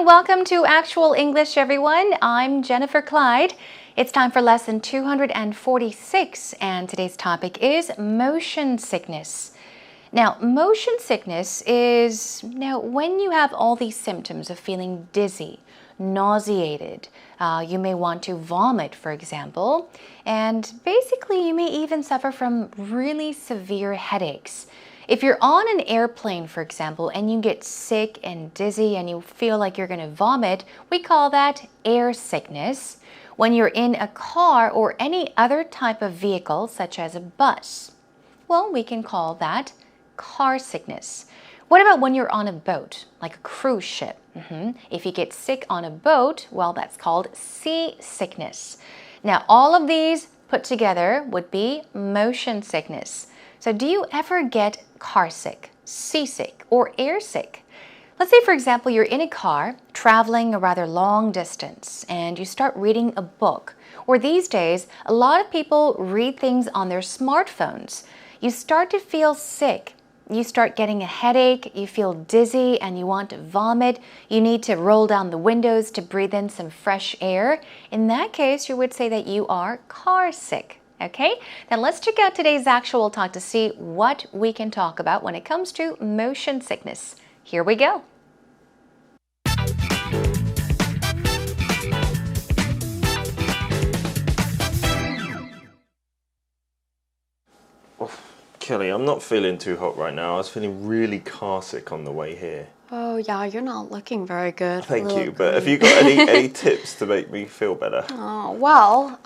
and welcome to Actual English, everyone. I'm Jennifer Clyde. It's time for lesson 246, and today's topic is motion sickness. Now, motion sickness is when you have all these symptoms of feeling dizzy, nauseated. You may want to vomit, for example, and basically you may even suffer from really severe headaches. If you're on an airplane, for example, and you get sick and dizzy and you feel like you're going to vomit, we call that air sickness. When you're in a car or any other type of vehicle, such as a bus, well, we can call that car sickness. What about when you're on a boat, like a cruise ship? If you get sick on a boat, well, that's called sea sickness. Now, all of these put together would be motion sickness. So do you ever get car sick, seasick, or air sick? Let's say, for example, you're in a car traveling a rather long distance and you start reading a book. Or these days, a lot of people read things on their smartphones. You start to feel sick. You start getting a headache, you feel dizzy, and you want to vomit. You need to roll down the windows to breathe in some fresh air. In that case, you would say that you are car sick. Okay, now let's check out today's actual talk to see what we can talk about when it comes to motion sickness. Here we go. Kelly, I'm not feeling too hot right now. I was feeling really car sick on the way here. Oh yeah, you're not looking very good. Thank you, but have you got any tips to make me feel better? Oh, well,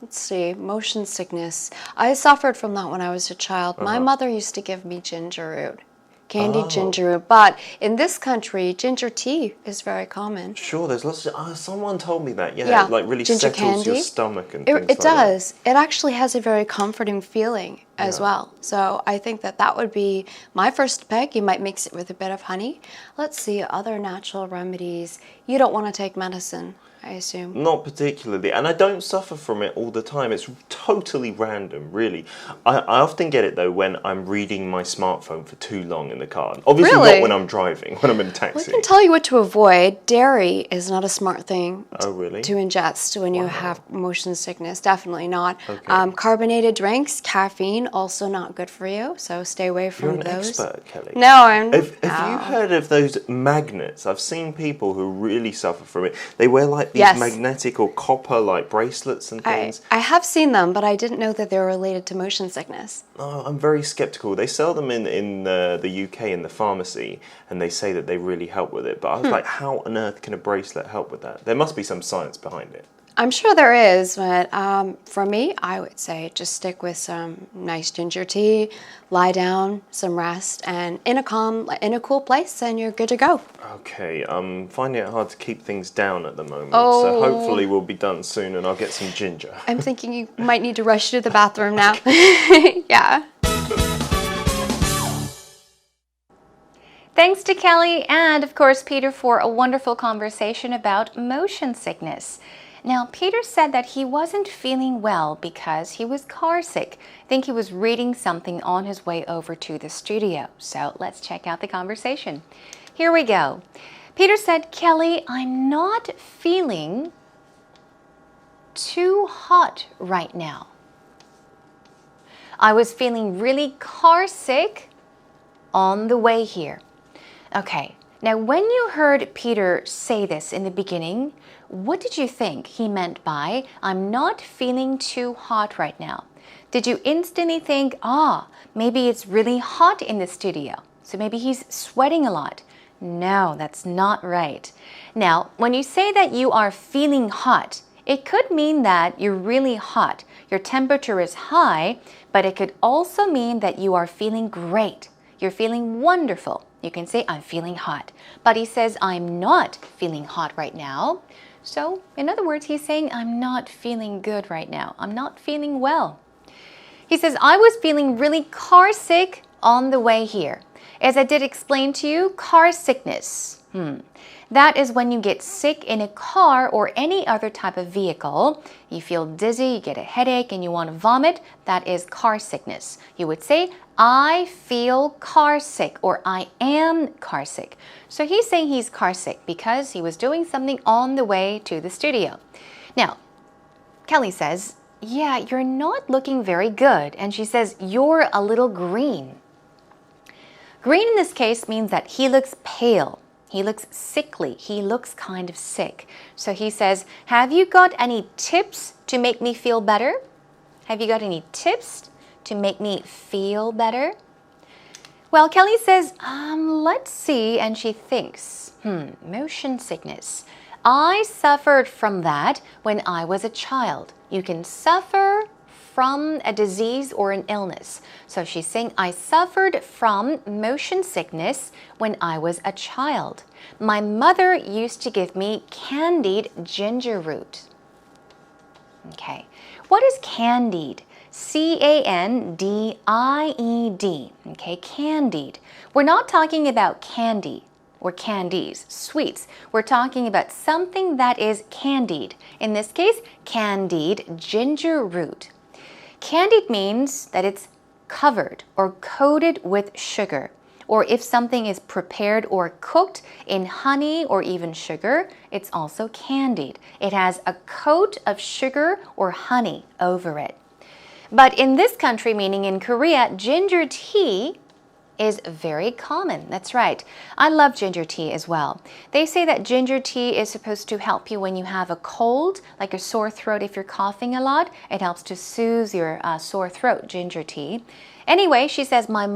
let's see, motion sickness. I suffered from that when I was a child. My mother used to give me ginger root, candied ginger root, but in this country, ginger tea is very common. Sure, there's lots of, someone told me that, yeah, like really ginger settles candy. your stomach and things It like does. It actually has a very comforting feeling as well. So I think that would be my first pick. You might mix it with a bit of honey. Let's see, other natural remedies. You don't want to take medicine, I assume. Not particularly, and I don't suffer from it all the time. It's totally random, really. I often get it, though, when I'm reading my smartphone for too long in the car. Obviously not when I'm driving, when I'm in a taxi. We can tell you what to avoid. Dairy is not a smart thing to ingest when you have motion sickness. Definitely not. Okay. Carbonated drinks, caffeine, also not good for you, so stay away from those. You're an expert, Kelly. No, I'm not. Have you heard of those magnets? I've seen people who really suffer from it. They wear like these magnetic or copper like bracelets and things. I have seen them, but I didn't know that they were related to motion sickness. Oh, I'm very skeptical. They sell them in the UK in the pharmacy, and they say that they really help with it. But I was like, how on earth can a bracelet help with that? There must be some science behind it. I'm sure there is, but for me, I would say just stick with some nice ginger tea, lie down, some rest, and in a cool place, and you're good to go. Okay, I'm finding it hard to keep things down at the moment, so hopefully we'll be done soon and I'll get some ginger. I'm thinking you might need to rush to the bathroom now. Yeah. Thanks to Kelly and, of course, Peter for a wonderful conversation about motion sickness. Now, Peter said that he wasn't feeling well because he was car sick. I think he was reading something on his way over to the studio. So let's check out the conversation. Here we go. Peter said, Kelly, I'm not feeling too hot right now. I was feeling really car sick on the way here. Okay, now when you heard Peter say this in the beginning, what did you think he meant by, I'm not feeling too hot right now? Did you instantly think, maybe it's really hot in the studio, so maybe he's sweating a lot? No, that's not right. Now, when you say that you are feeling hot, it could mean that you're really hot. Your temperature is high, but it could also mean that you are feeling great. You're feeling wonderful. You can say, I'm feeling hot. But he says, I'm not feeling hot right now. So, in other words, he's saying, I'm not feeling good right now. I'm not feeling well. He says, I was feeling really car sick on the way here. As I did explain to you, car sickness. That is when you get sick in a car or any other type of vehicle. You feel dizzy, you get a headache, and you want to vomit. That is car sickness. You would say, I feel car sick, or I am car sick. So he's saying he's car sick because he was doing something on the way to the studio. Now, Kelly says, yeah, you're not looking very good. And she says, you're a little green. Green in this case means that he looks pale. He looks sickly. He looks kind of sick. So he says, have you got any tips to make me feel better? Have you got any tips to make me feel better? Well, Kelly says, let's see. And she thinks, motion sickness. I suffered from that when I was a child. You can suffer from a disease or an illness. So she's saying, I suffered from motion sickness when I was a child. My mother used to give me candied ginger root. Okay, what is candied? C-A-N-D-I-E-D. Okay, candied. We're not talking about candy or candies, sweets. We're talking about something that is candied. In this case, candied ginger root. Candied means that it's covered or coated with sugar. Or if something is prepared or cooked in honey or even sugar, it's also candied. It has a coat of sugar or honey over it. But in this country, meaning in Korea, ginger tea is very common. That's right. I love ginger tea as well. They say that ginger tea is supposed to help you when you have a cold, like a sore throat if you're coughing a lot. It helps to soothe your sore throat, ginger tea. Anyway, she says her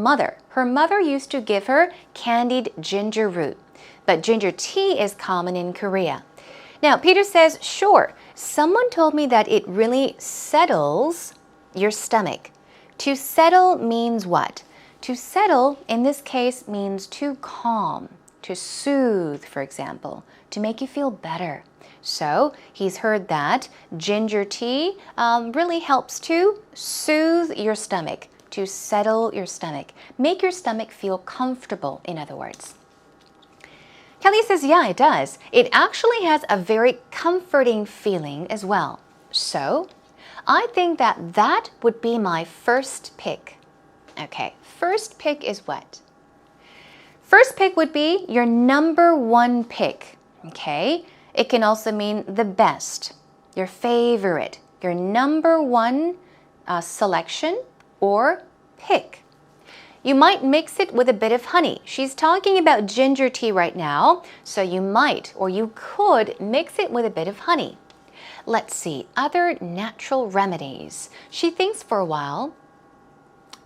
mother used to give her candied ginger root. But ginger tea is common in Korea. Now, Peter says, sure, someone told me that it really settles your stomach. To settle means what? To settle, in this case, means to calm, to soothe, for example, to make you feel better. So he's heard that ginger tea really helps to soothe your stomach, to settle your stomach, make your stomach feel comfortable, in other words. Kelly says, yeah, it does. It actually has a very comforting feeling as well. So I think that would be my first pick. Okay, first pick is what? First pick would be your number one pick, okay? It can also mean the best, your favorite, your number one selection or pick. You might mix it with a bit of honey. She's talking about ginger tea right now, so you might or you could mix it with a bit of honey. Let's see, other natural remedies. She thinks for a while.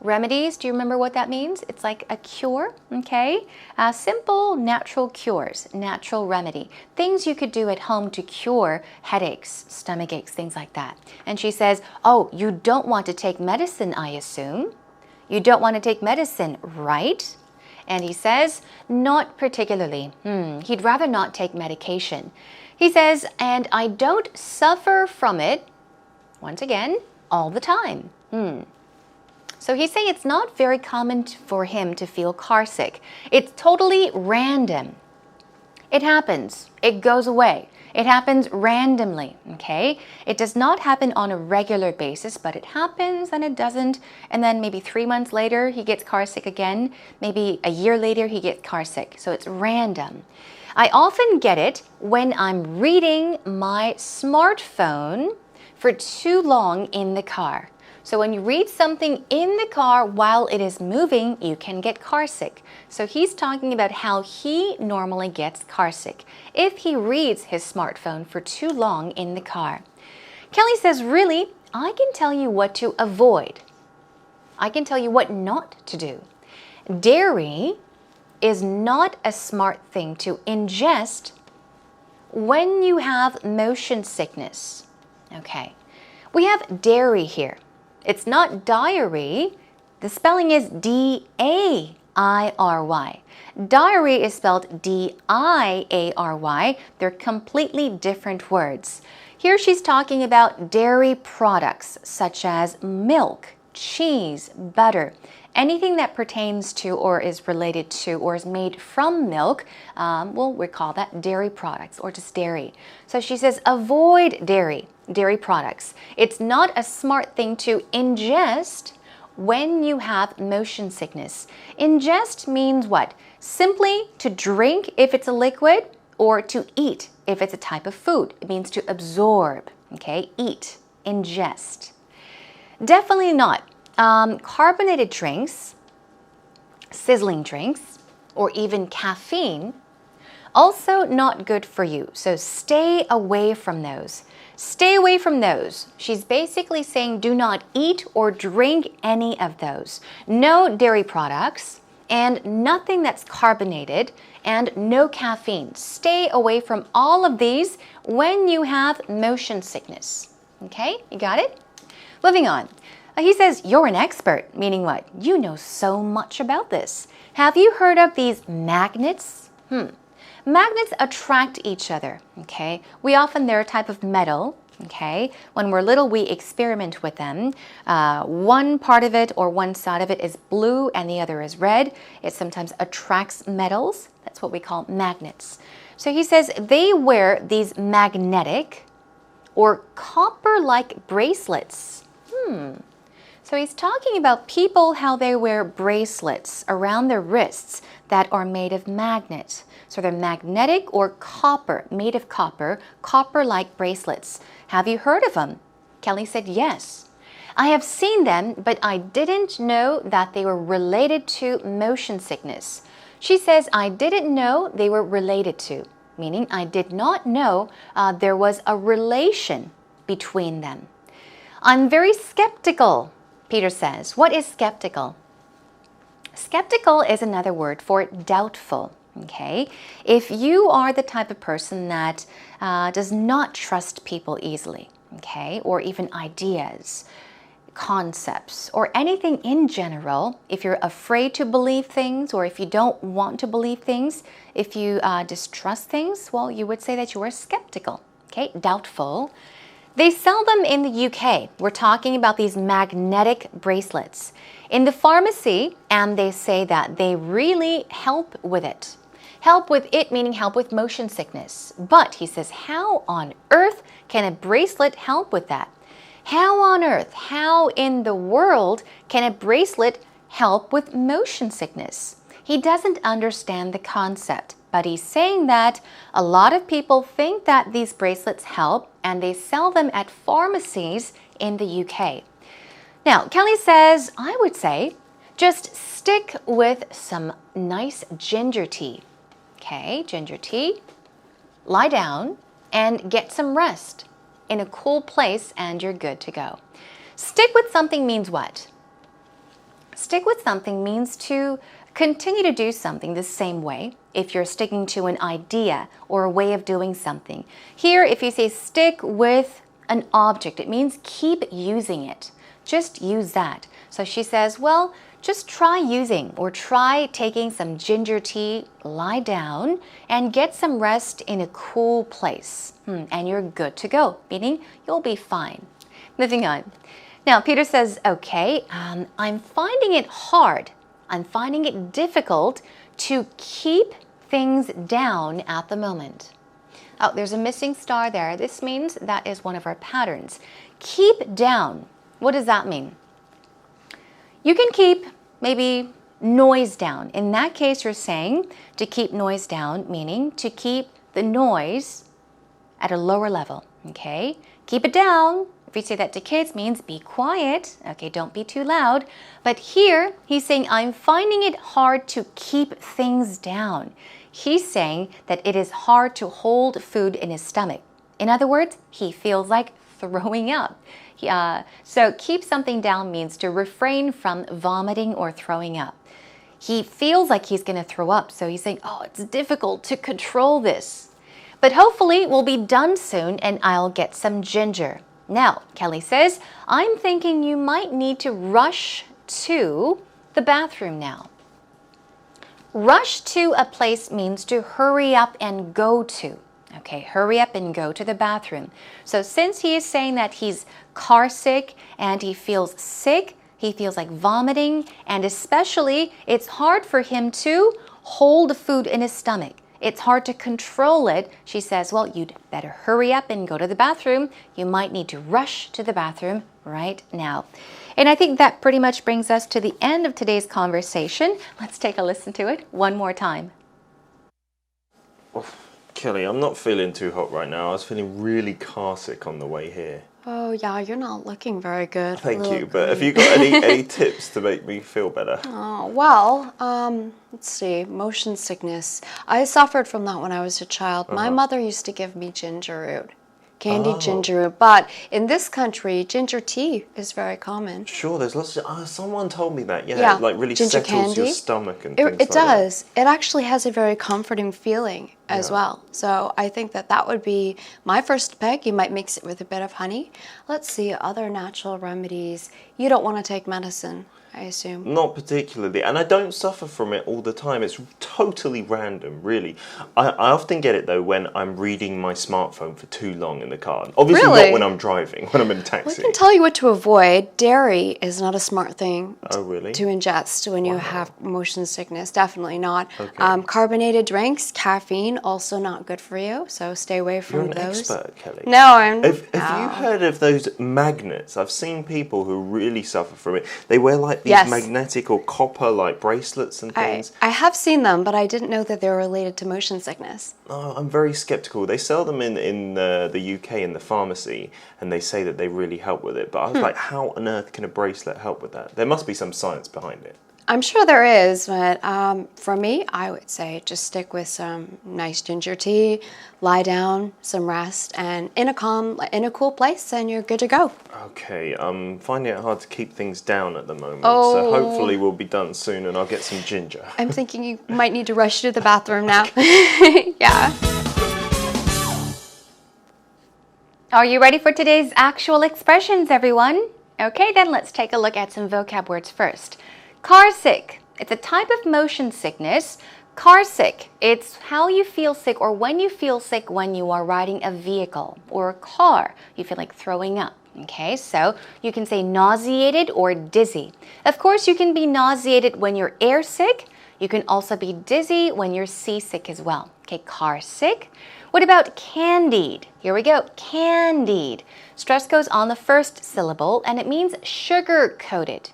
Remedies, do you remember what that means? It's like a cure, okay? Simple natural cures, natural remedy. Things you could do at home to cure headaches, stomach aches, things like that. And she says, oh, you don't want to take medicine, I assume. You don't want to take medicine, right? And he says, not particularly. He'd rather not take medication. He says, and I don't suffer from it, once again, all the time. So he's saying it's not very common for him to feel carsick. It's totally random. It happens. It goes away. It happens randomly, okay? It does not happen on a regular basis, but it happens and it doesn't. And then maybe 3 months later, he gets carsick again. Maybe a year later, he gets carsick. So it's random. I often get it when I'm reading my smartphone for too long in the car. So when you read something in the car while it is moving, you can get carsick. So he's talking about how he normally gets carsick if he reads his smartphone for too long in the car. Kelly says, really, I can tell you what to avoid. I can tell you what not to do. Dairy is not a smart thing to ingest when you have motion sickness. Okay, we have dairy here. It's not diary. The spelling is D-A-I-R-Y. Diary is spelled D-I-A-R-Y. They're completely different words. Here she's talking about dairy products such as milk, cheese, butter, anything that pertains to or is related to or is made from milk, well, we call that dairy products or just dairy. So she says avoid dairy products. It's not a smart thing to ingest when you have motion sickness. Ingest means what? Simply to drink if it's a liquid or to eat if it's a type of food. It means to absorb, okay? Eat, ingest. Definitely not. Carbonated drinks, sizzling drinks, or even caffeine, also not good for you. So stay away from those. Stay away from those. She's basically saying do not eat or drink any of those. No dairy products and nothing that's carbonated and no caffeine. Stay away from all of these when you have motion sickness. Okay, you got it? Moving on. He says, you're an expert, meaning what? You know so much about this. Have you heard of these magnets? Magnets attract each other, okay? They're a type of metal, okay? When we're little, we experiment with them. One part of it or one side of it is blue and the other is red. It sometimes attracts metals. That's what we call magnets. So he says they wear these magnetic or copper-like bracelets. So he's talking about people, how they wear bracelets around their wrists that are made of magnet. So they're magnetic or copper, made of copper, copper-like bracelets. Have you heard of them? Kelly said yes. I have seen them, but I didn't know that they were related to motion sickness. She says, I didn't know they were related to, meaning I did not know there was a relation between them. I'm very skeptical, Peter says. What is skeptical? Skeptical is another word for doubtful, okay? If you are the type of person that does not trust people easily, okay, or even ideas, concepts, or anything in general, if you're afraid to believe things or if you don't want to believe things, if you distrust things, well, you would say that you are skeptical, okay, doubtful. They sell them in the UK. We're talking about these magnetic bracelets in the pharmacy, and they say that they really help with it. Help with it meaning help with motion sickness. But he says, how on earth can a bracelet help with that? How on earth, how in the world can a bracelet help with motion sickness? He doesn't understand the concept, but he's saying that a lot of people think that these bracelets help and they sell them at pharmacies in the UK. Now, Kelly says, I would say, just stick with some nice ginger tea. Okay, ginger tea. Lie down and get some rest in a cool place and you're good to go. Stick with something means what? Stick with something means to continue to do something the same way if you're sticking to an idea or a way of doing something. Here, if you say stick with an object, it means keep using it. Just use that. So she says, well, just try using or try taking some ginger tea, lie down, and get some rest in a cool place. And you're good to go, meaning you'll be fine. Moving on. Now, Peter says, okay, I'm finding it hard. I'm finding it difficult to keep things down at the moment. Oh, there's a missing star there. This means that is one of our patterns. Keep down. What does that mean? You can keep maybe noise down. In that case, you're saying to keep noise down, meaning to keep the noise at a lower level, okay? Keep it down. If you say that to kids, means be quiet, okay, don't be too loud. But here, he's saying, I'm finding it hard to keep things down. He's saying that it is hard to hold food in his stomach. In other words, he feels like throwing up. So keep something down means to refrain from vomiting or throwing up. He feels like he's going to throw up, so he's saying, oh, it's difficult to control this. But hopefully we'll be done soon and I'll get some ginger. Now, Kelly says, I'm thinking you might need to rush to the bathroom now. Rush to a place means to hurry up and go to. Okay, hurry up and go to the bathroom. So since he is saying that he's car sick and he feels sick, He feels like vomiting, and especially it's hard for him to hold the food in his stomach. It's hard to control it. She says, well, you'd better hurry up and go to the bathroom. You might need to rush to the bathroom right now. And I think that pretty much brings us to the end of today's conversation. Let's take a listen to it one more time. Oh, Kelly, I'm not feeling too hot right now. I was feeling really car sick on the way here. Oh, yeah, you're not looking very good. Thank you, but have you got any tips to make me feel better? Oh, well, let's see, motion sickness. I suffered from that when I was a child. My mother used to give me ginger root, candied ginger root, but in this country, ginger tea is very common. Sure, there's lots of... someone told me that, yeah. Like really ginger settles your candy. stomach and things like It does. It actually has a very comforting feeling as well. So I think that that would be my first pick. You might mix it with a bit of honey. Let's see, other natural remedies. You don't want to take medicine, I assume. Not particularly, and I don't suffer from it all the time. It's totally random, really. I often get it, though, when I'm reading my smartphone for too long in the car. Obviously not when I'm driving, when I'm in a taxi. We can tell you what to avoid. Dairy is not a smart thing to ingest when you have motion sickness. Definitely not. Okay. Carbonated drinks, caffeine, also not good for you, so stay away from You're an those. expert, Kelly. No, I'm Have you heard of those magnets? I've seen people who really suffer from it. They wear like these magnetic or copper like bracelets and things. I have seen them, but I didn't know that they were related to motion sickness. Oh, I'm very skeptical. They sell them in the UK in the pharmacy, and they say that they really help with it. But I was like, how on earth can a bracelet help with that? There must be some science behind it. I'm sure there is, but for me, I would say just stick with some nice ginger tea, lie down, some rest, and in a cool place, and you're good to go. Okay, I'm finding it hard to keep things down at the moment, so hopefully we'll be done soon and I'll get some ginger. I'm thinking you might need to rush to the bathroom now. Yeah. Are you ready for today's actual expressions, everyone? Okay, then let's take a look at some vocab words first. Car sick. It's a type of motion sickness. Car sick. It's how you feel sick or when you feel sick when you are riding a vehicle or a car. You feel like throwing up. Okay, so you can say nauseated or dizzy. Of course, you can be nauseated when you're air sick. You can also be dizzy when you're seasick as well. Okay, car sick. What about candied? Here we go, candied. Stress goes on the first syllable and it means sugar-coated.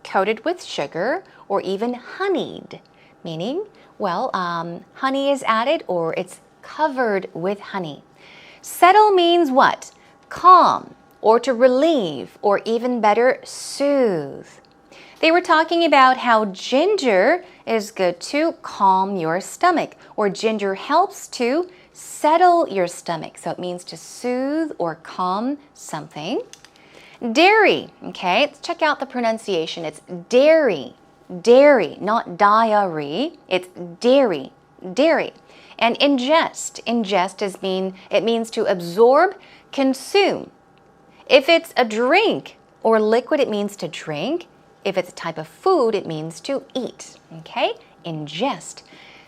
Coated with sugar or even honeyed, meaning, well, honey is added or it's covered with honey. Settle means what? Calm or to relieve or even better, soothe. They were talking about how ginger is good to calm your stomach or ginger helps to settle your stomach. So it means to soothe or calm something. Dairy, okay, let's check out the pronunciation. It's dairy, dairy, not diary. It's dairy, dairy. And ingest, it means to absorb, consume. If it's a drink or liquid, it means to drink. If it's a type of food, it means to eat, okay? Ingest.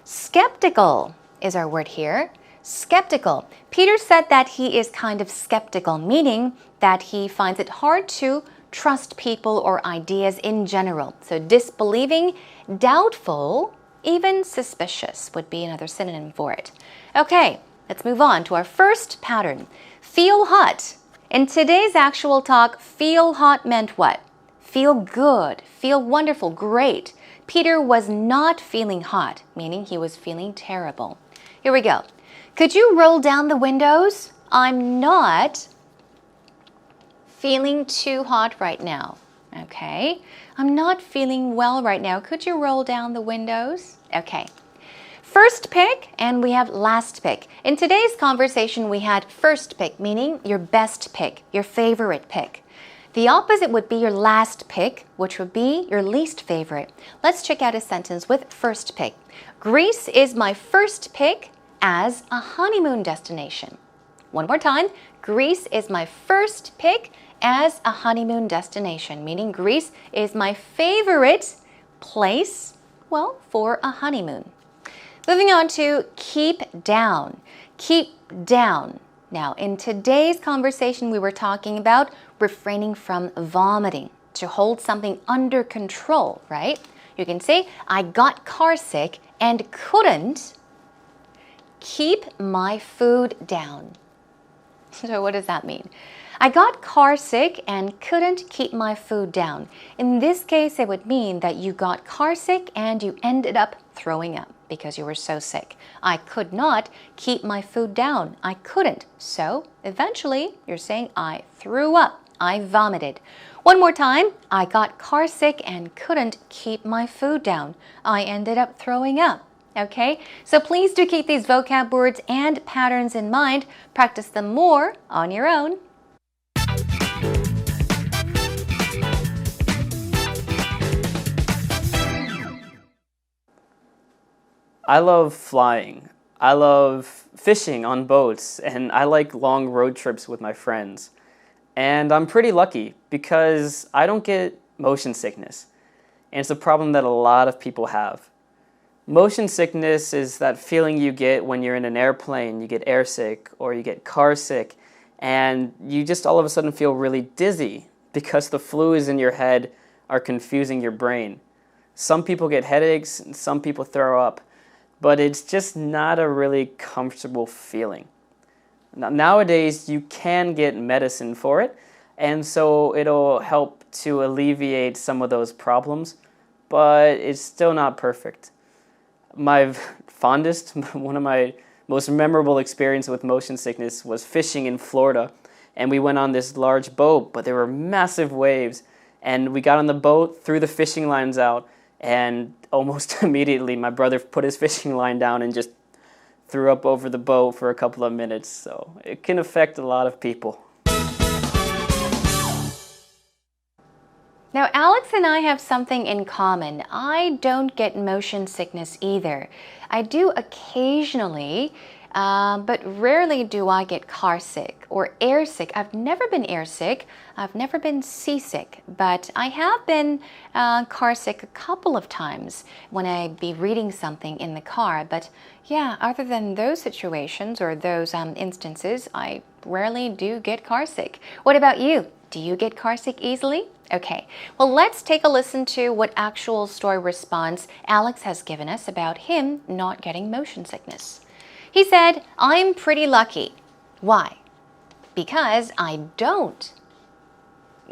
Skeptical is our word here. Skeptical. Peter said that he is kind of skeptical, meaning that he finds it hard to trust people or ideas in general. So disbelieving, doubtful, even suspicious would be another synonym for it. Okay, let's move on to our first pattern. Feel hot. In today's actual talk, feel hot meant what? Feel good, feel wonderful, great. Peter was not feeling hot, meaning he was feeling terrible. Here we go. Could you roll down the windows? I'm not feeling too hot right now. Okay. I'm not feeling well right now. Could you roll down the windows? Okay. First pick and we have last pick. In today's conversation, we had first pick, meaning your best pick, your favorite pick. The opposite would be your last pick, which would be your least favorite. Let's check out a sentence with first pick. Greece is my first pick as a honeymoon destination. One more time. Greece is my first pick as a honeymoon destination, meaning Greece is my favorite place, well, for a honeymoon. Moving on to keep down. Keep down. Now, in today's conversation, we were talking about refraining from vomiting. to hold something under control, right? You can say, I got car sick and couldn't keep my food down. So what does that mean? I got car sick and couldn't keep my food down. In this case, it would mean that you got car sick and you ended up throwing up because you were so sick. I could not keep my food down. I couldn't. So eventually, you're saying I threw up. I vomited. One more time. I got car sick and couldn't keep my food down. I ended up throwing up. Okay, so please do keep these vocab words and patterns in mind. Practice them more on your own. I love flying. I love fishing on boats, and I like long road trips with my friends. And I'm pretty lucky because I don't get motion sickness. And it's a problem that a lot of people have. Motion sickness is that feeling you get when you're in an airplane, you get airsick or you get car sick, and you just all of a sudden feel really dizzy because the fluids in your head are confusing your brain. Some people get headaches and some people throw up, but it's just not a really comfortable feeling. Now, nowadays, you can get medicine for it, and so it'll help to alleviate some of those problems, but it's still not perfect. My fondest, one of my most memorable experience with motion sickness was fishing in Florida. And we went on this large boat, but there were massive waves. And we got on the boat, threw the fishing lines out, and almost immediately my brother put his fishing line down and just threw up over the boat for a couple of minutes. So it can affect a lot of people. Now, Alex and I have something in common. I don't get motion sickness either. I do occasionally, but rarely do I get car sick or air sick. I've never been air sick. I've never been seasick, but I have been car sick a couple of times when I be reading something in the car. But yeah, other than those situations or those instances, I rarely do get car sick. What about you? Do you get car sick easily? Okay, well, let's take a listen to what actual story response Alex has given us about him not getting motion sickness. He said, I'm pretty lucky. Why? Because I don't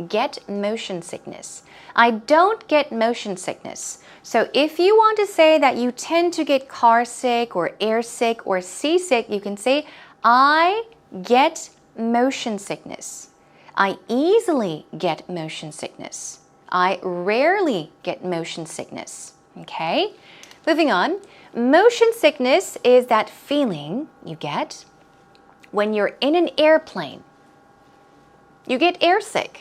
get motion sickness. I don't get motion sickness. So if you want to say that you tend to get car sick or air sick or seasick, you can say, I get motion sickness. I easily get motion sickness. I rarely get motion sickness. Okay? Moving on. Motion sickness is that feeling you get when you're in an airplane. You get airsick.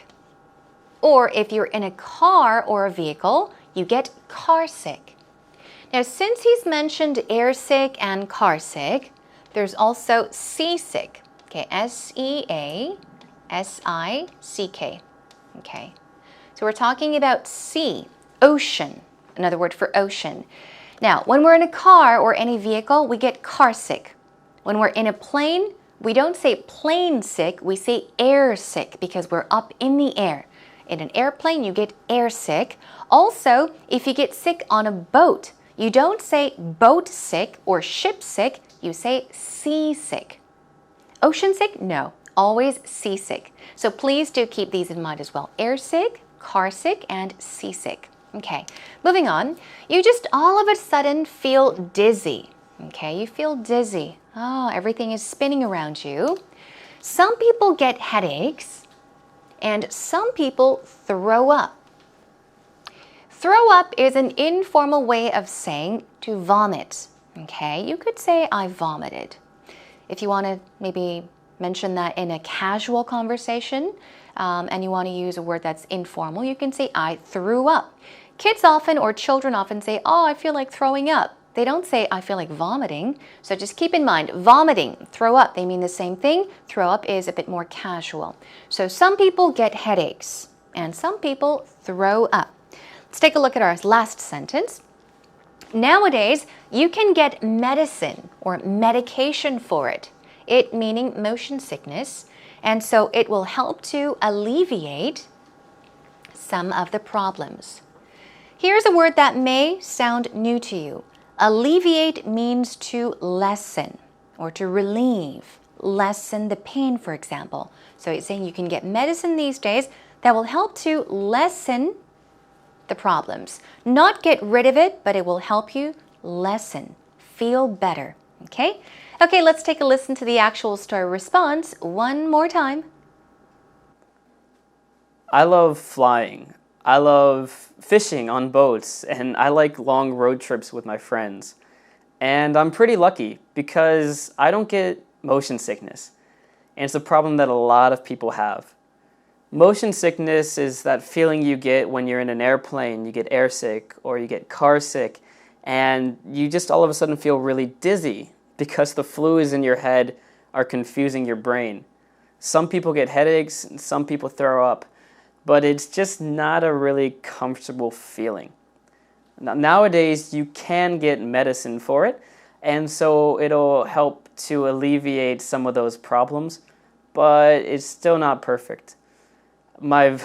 Or if you're in a car or a vehicle, you get car sick. Now, since he's mentioned airsick and car sick, there's also seasick. Okay, SEASICK. Okay, so we're talking about sea, ocean, another word for ocean. Now, when we're in a car or any vehicle, we get car sick. When we're in a plane, we don't say plane sick, we say air sick because we're up in the air. In an airplane, you get air sick. Also, if you get sick on a boat, you don't say boat sick or ship sick, you say sea sick. Ocean sick? No. Always seasick. So please do keep these in mind as well. Air sick, car sick, and seasick. Okay, moving on. You just all of a sudden feel dizzy. Okay, you feel dizzy. Oh, everything is spinning around you. Some people get headaches, and some people throw up. Throw up is an informal way of saying to vomit. Okay, you could say I vomited. If you want to maybe mention that in a casual conversation and you want to use a word that's informal, you can say I threw up. Kids often or children often say, oh, I feel like throwing up. They don't say I feel like vomiting. So just keep in mind, vomiting, throw up, they mean the same thing. Throw up is a bit more casual. So some people get headaches and some people throw up. Let's take a look at our last sentence. Nowadays, you can get medicine or medication for it. It meaning motion sickness, and so it will help to alleviate some of the problems. Here's a word that may sound new to you. Alleviate means to lessen or to relieve, lessen the pain, for example. So it's saying you can get medicine these days that will help to lessen the problems. Not get rid of it, but it will help you lessen, feel better. Okay? Okay, let's take a listen to the actual story response one more time. I love flying. I love fishing on boats, and I like long road trips with my friends. And I'm pretty lucky because I don't get motion sickness. And it's a problem that a lot of people have. Motion sickness is that feeling you get when you're in an airplane, you get airsick or you get car sick, and you just all of a sudden feel really dizzy because the fluids in your head are confusing your brain. Some people get headaches and some people throw up, but it's just not a really comfortable feeling. Now, nowadays, you can get medicine for it, and so it'll help to alleviate some of those problems, but it's still not perfect. My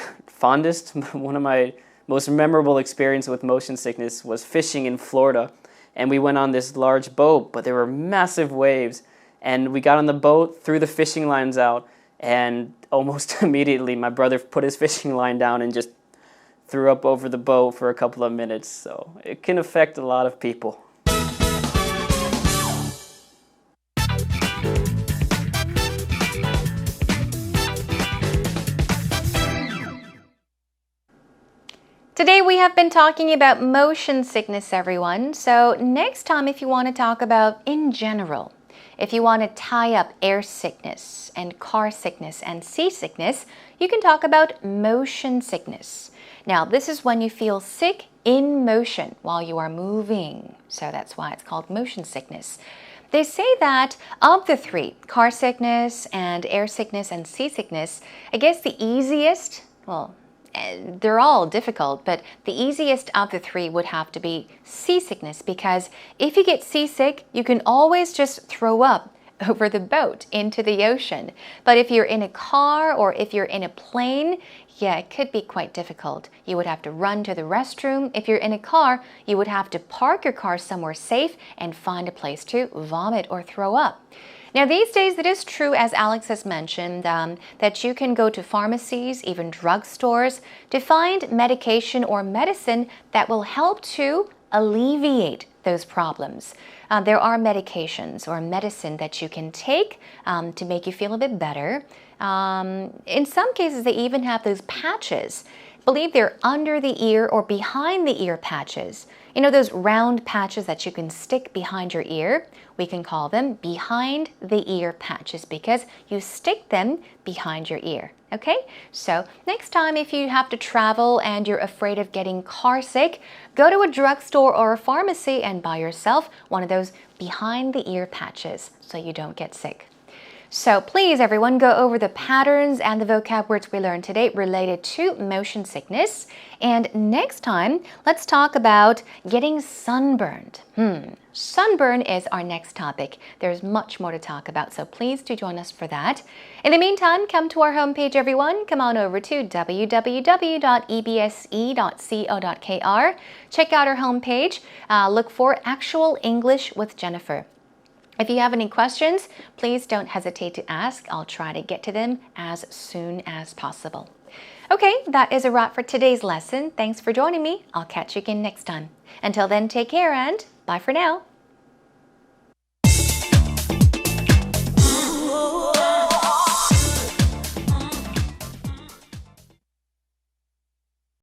one of my most memorable experience with motion sickness was fishing in Florida, and we went on this large boat, but there were massive waves, and we got on the boat, threw the fishing lines out, and almost immediately my brother put his fishing line down and just threw up over the boat for a couple of minutes, so it can affect a lot of people. Today we have been talking about motion sickness, everyone. So next time, if you want to talk about in general, if you want to tie up air sickness and car sickness and seasickness, you can talk about motion sickness. Now, this is when you feel sick in motion while you are moving. So that's why it's called motion sickness. They say that of the three, car sickness and air sickness and seasickness, I guess the easiest, well, they're all difficult, but the easiest of the three would have to be seasickness, because if you get seasick, you can always just throw up over the boat into the ocean. But if you're in a car or if you're in a plane, yeah, it could be quite difficult. You would have to run to the restroom. If you're in a car, you would have to park your car somewhere safe and find a place to vomit or throw up. Now, these days, it is true, as Alex has mentioned, that you can go to pharmacies, even drugstores, to find medication or medicine that will help to alleviate those problems. There are medications or medicine that you can take to make you feel a bit better. In some cases, they even have those patches. I believe they're under the ear or behind the ear patches. You know those round patches that you can stick behind your ear? We can call them behind the ear patches because you stick them behind your ear. Okay, so next time if you have to travel and you're afraid of getting car sick, go to a drugstore or a pharmacy and buy yourself one of those behind the ear patches so you don't get sick. So please, everyone, go over the patterns and the vocab words we learned today related to motion sickness. And next time, let's talk about getting sunburned. Sunburn is our next topic. There's much more to talk about, so please do join us for that. In the meantime, come to our homepage, everyone. Come on over to www.ebse.co.kr. Check out our homepage. Look for Actual English with Jennifer. If you have any questions, please don't hesitate to ask. I'll try to get to them as soon as possible. Okay, that is a wrap for today's lesson. Thanks for joining me. I'll catch you again next time. Until then, take care and bye for now.